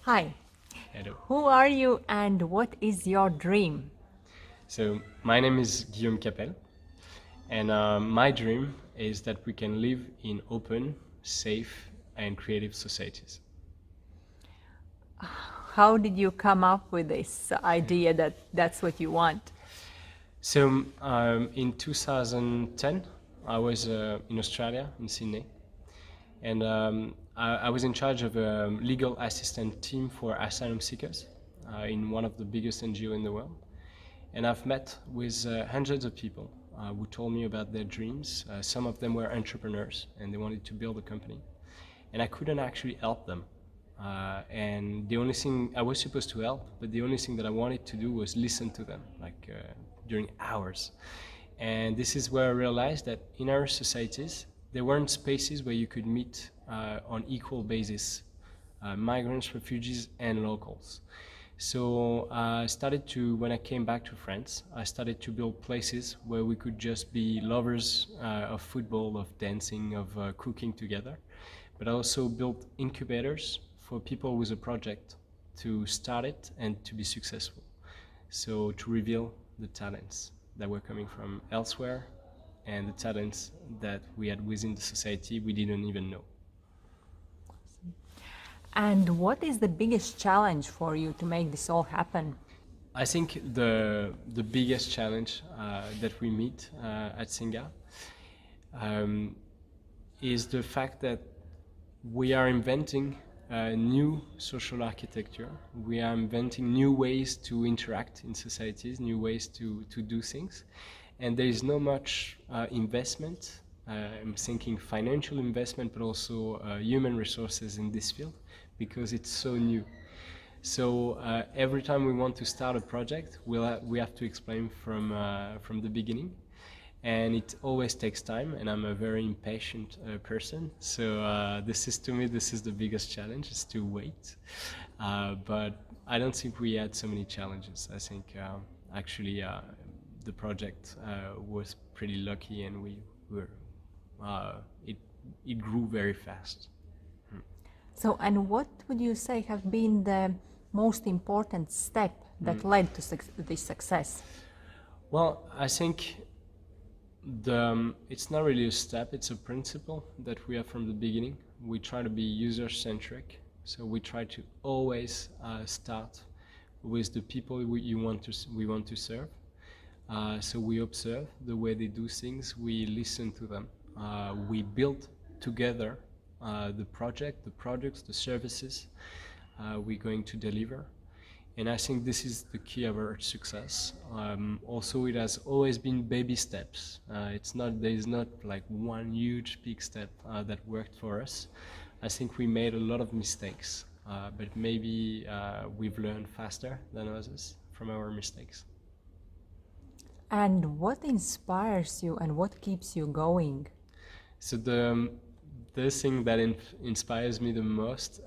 Hi, Hello. who are you and what is your dream? So my name is Guillaume Capelle, and my dream is that we can live in open, safe, and creative societies. How did you come up with this idea that that's what you want? So in 2010, I was in Australia, in Sydney, and I was in charge of a legal assistant team for asylum seekers in one of the biggest NGO in the world. And I've met with hundreds of people who told me about their dreams. Some of them were entrepreneurs and they wanted to build a company. And I couldn't actually help them. And the only thing I was supposed to help, but the only thing that I wanted to do was listen to them, like during hours. And this is where I realized that in our societies, there weren't spaces where you could meet on equal basis migrants, refugees, and locals. So I started to, when I came back to France, I started to build places where we could just be lovers of football, of dancing, of cooking together. But I also built incubators for people with a project to start it and to be successful. So to reveal the talents that were coming from elsewhere and the talents that we had within the society we didn't even know. And what is the biggest challenge for you to make this all happen? I think the biggest challenge that we meet at Singa um, is the fact that we are inventing a new social architecture. We are inventing new ways to interact in societies, new ways to do things. And there is not much investment. I'm thinking financial investment, but also human resources in this field because it's so new. So every time we want to start a project, we have to explain from the beginning, and it always takes time. And I'm a very impatient person, so this is to me this is the biggest challenge is to wait. But I don't think we had so many challenges. I think actually the project was pretty lucky, and we were it it grew very fast. So, and what would you say have been the most important step that led to this success? Well, I think it's not really a step, it's a principle that we have from the beginning. We try to be user-centric, so we try to always start with the people we want to serve. So we observe the way they do things, we listen to them, we build together the project, the products, the services we're going to deliver. And I think this is the key of our success. Also, it has always been baby steps. There is not like one huge big step that worked for us. I think we made a lot of mistakes, but maybe we've learned faster than others from our mistakes. And what inspires you and what keeps you going? So the thing that inspires me the most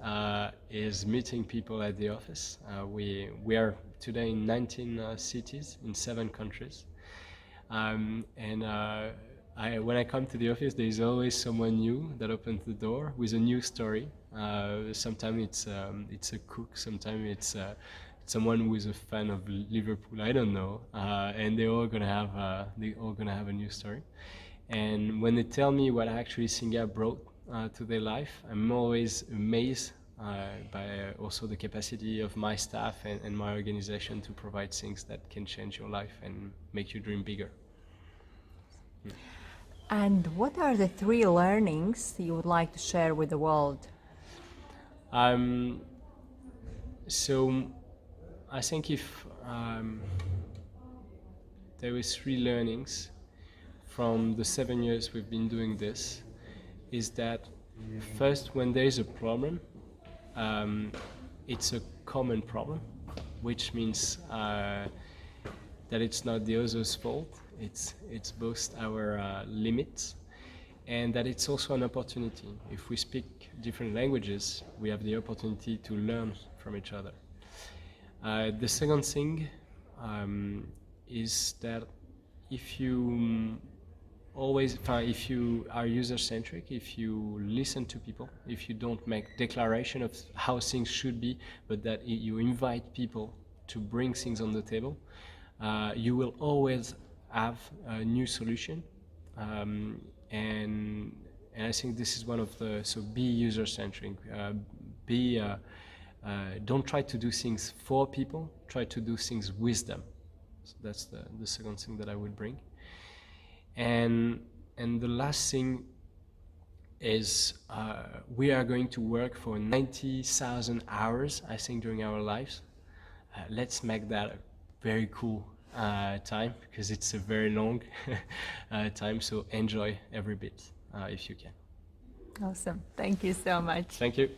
is meeting people at the office. We are today in 19 cities in 7 countries, and when I come to the office, there is always someone new that opens the door with a new story. Sometimes it's a cook, sometimes it's someone who is a fan of Liverpool. I don't know, and they all gonna have a new story. And when they tell me what actually Singa brought to their life, I'm always amazed by also the capacity of my staff and my organization to provide things that can change your life and make you dream bigger. And what are the 3 learnings you would like to share with the world? Um, so I think if there is 3 learnings from the 7 years we've been doing this, is that first, when there is a problem, it's a common problem, which means that it's not the other's fault. It's both our limits, and that it's also an opportunity. If we speak different languages, we have the opportunity to learn from each other. The second thing is that if you always, if you are user-centric, if you listen to people, if you don't make declaration of how things should be, but that you invite people to bring things on the table, you will always have a new solution. And I think this is one of the, so be user-centric, don't try to do things for people, try to do things with them. So that's the second thing that I would bring. And the last thing is we are going to work for 90,000 hours, I think, during our lives. Let's make that a very cool time, because it's a very long time, so enjoy every bit if you can. Awesome. Thank you so much. Thank you.